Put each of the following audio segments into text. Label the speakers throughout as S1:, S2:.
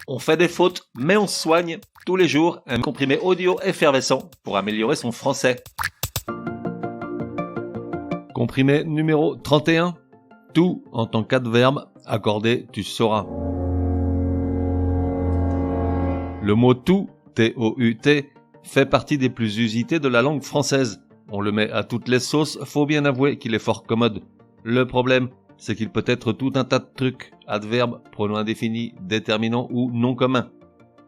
S1: On fait des fautes, mais on se soigne. Tous les jours, un comprimé audio effervescent pour améliorer son français. Comprimé numéro 31. Tout en tant qu'adverbe, accordé, tu sauras. Le mot tout, T-O-U-T, fait partie des plus usités de la langue française. On le met à toutes les sauces, faut bien avouer qu'il est fort commode. Le problème, c'est qu'il peut être tout un tas de trucs, adverbes, pronoms indéfinis, déterminants ou non communs.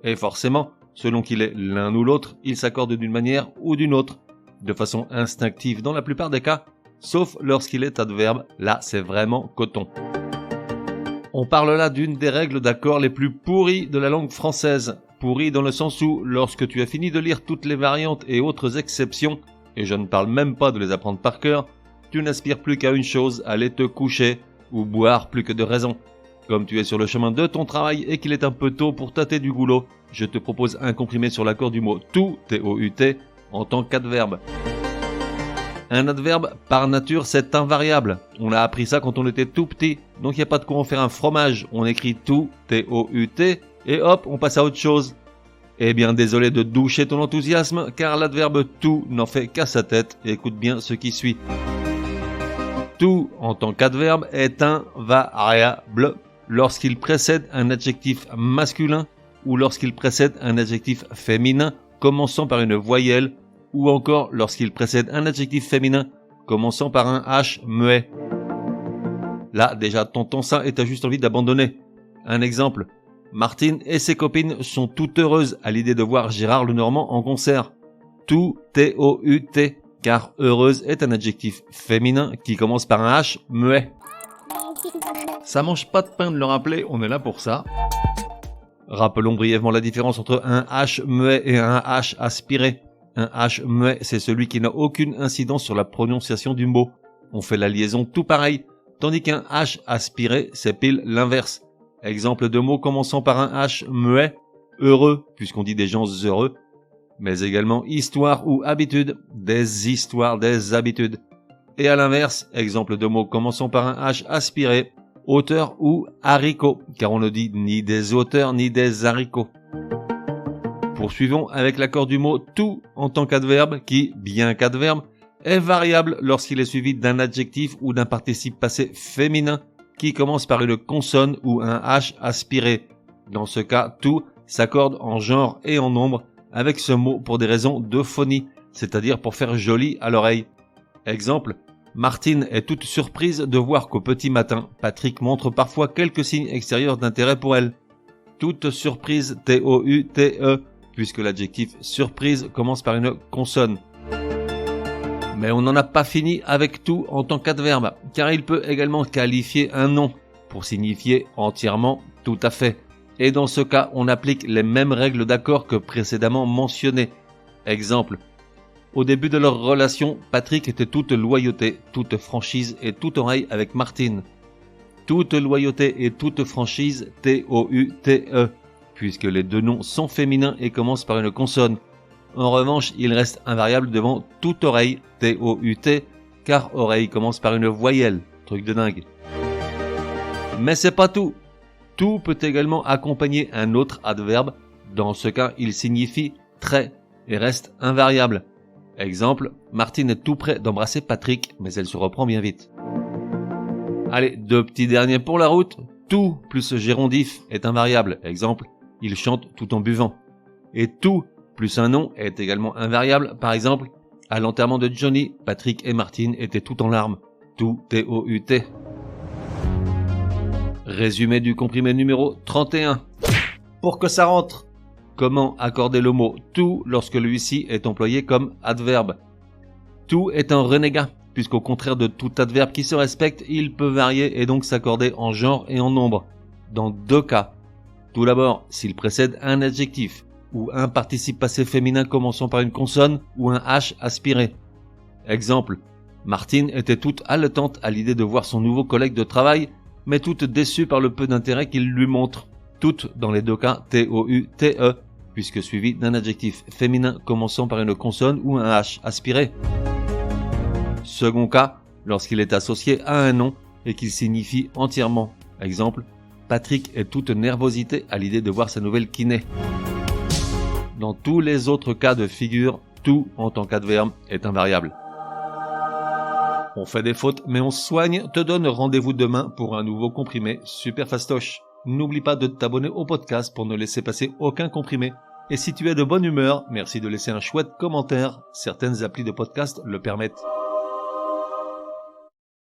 S1: Et forcément, selon qu'il est l'un ou l'autre, il s'accorde d'une manière ou d'une autre, de façon instinctive dans la plupart des cas, sauf lorsqu'il est adverbe, là c'est vraiment coton. On parle là d'une des règles d'accord les plus pourries de la langue française. Pourries dans le sens où, lorsque tu as fini de lire toutes les variantes et autres exceptions, et je ne parle même pas de les apprendre par cœur, tu n'aspires plus qu'à une chose, aller te coucher ou boire plus que de raison. Comme tu es sur le chemin de ton travail et qu'il est un peu tôt pour tâter du goulot, je te propose un comprimé sur l'accord du mot tout, T-O-U-T, en tant qu'adverbe. Un adverbe, par nature, c'est invariable. On a appris ça quand on était tout petit, donc il n'y a pas de quoi en faire un fromage. On écrit tout, T-O-U-T, et hop, on passe à autre chose. Eh bien, désolé de doucher ton enthousiasme, car l'adverbe tout n'en fait qu'à sa tête. Écoute bien ce qui suit. Tout, en tant qu'adverbe, est invariable lorsqu'il précède un adjectif masculin ou lorsqu'il précède un adjectif féminin commençant par une voyelle ou encore lorsqu'il précède un adjectif féminin commençant par un H muet. Là, déjà, t'entends ça et t'as juste envie d'abandonner. Un exemple. Martine et ses copines sont toutes heureuses à l'idée de voir Gérard Lenormand en concert. Tout, T-O-U-T, car heureuse est un adjectif féminin qui commence par un H muet. Ça mange pas de pain de le rappeler, on est là pour ça. Rappelons brièvement la différence entre un H muet et un H aspiré. Un H muet, c'est celui qui n'a aucune incidence sur la prononciation du mot. On fait la liaison tout pareil, tandis qu'un H aspiré, c'est pile l'inverse. Exemple de mots commençant par un H muet, heureux, puisqu'on dit des gens heureux, mais également histoire ou habitude, des histoires, des habitudes. Et à l'inverse, exemple de mots commençant par un H aspiré, auteur ou haricot, car on ne dit ni des auteurs ni des haricots. Poursuivons avec l'accord du mot tout en tant qu'adverbe qui, bien qu'adverbe, est variable lorsqu'il est suivi d'un adjectif ou d'un participe passé féminin qui commence par une consonne ou un H aspiré. Dans ce cas, tout s'accorde en genre et en nombre avec ce mot pour des raisons de phonie, c'est-à-dire pour faire joli à l'oreille. Exemple, Martine est toute surprise de voir qu'au petit matin, Patrick montre parfois quelques signes extérieurs d'intérêt pour elle. Toute surprise, T-O-U-T-E, puisque l'adjectif surprise commence par une consonne. Mais on n'en a pas fini avec tout en tant qu'adverbe, car il peut également qualifier un nom, pour signifier entièrement, tout à fait. Et dans ce cas, on applique les mêmes règles d'accord que précédemment mentionnées. Exemple, au début de leur relation, Patrick était toute loyauté, toute franchise et toute oreille avec Martine. Toute loyauté et toute franchise, T-O-U-T-E, puisque les deux noms sont féminins et commencent par une consonne. En revanche, il reste invariable devant toute oreille, T-O-U-T, car oreille commence par une voyelle, truc de dingue. Mais c'est pas tout. Tout peut également accompagner un autre adverbe, dans ce cas il signifie très et reste invariable. Exemple, Martine est tout près d'embrasser Patrick, mais elle se reprend bien vite. Allez, deux petits derniers pour la route. Tout plus gérondif est invariable. Exemple, il chante tout en buvant. Et tout plus un nom est également invariable. Par exemple, à l'enterrement de Johnny, Patrick et Martine étaient tout en larmes. Tout, T-O-U-T. Résumé du comprimé numéro 31. Pour que ça rentre, comment accorder le mot tout lorsque celui-ci est employé comme adverbe? Tout est un renégat, puisqu'au contraire de tout adverbe qui se respecte, il peut varier et donc s'accorder en genre et en nombre. Dans deux cas. Tout d'abord, s'il précède un adjectif, ou un participe passé féminin commençant par une consonne ou un H aspiré. Exemple, Martine était toute haletante à l'idée de voir son nouveau collègue de travail, mais toute déçue par le peu d'intérêt qu'il lui montre. Toutes, dans les deux cas, T-O-U-T-E, puisque suivi d'un adjectif féminin commençant par une consonne ou un H aspiré. Second cas, lorsqu'il est associé à un nom et qu'il signifie entièrement. Exemple, Patrick est toute nervosité à l'idée de voir sa nouvelle kiné. Dans tous les autres cas de figure, tout en tant qu'adverbe est invariable. On fait des fautes, mais on se soigne, te donne rendez-vous demain pour un nouveau comprimé super fastoche. N'oublie pas de t'abonner au podcast pour ne laisser passer aucun comprimé. Et si tu es de bonne humeur, merci de laisser un chouette commentaire. Certaines applis de podcast le permettent.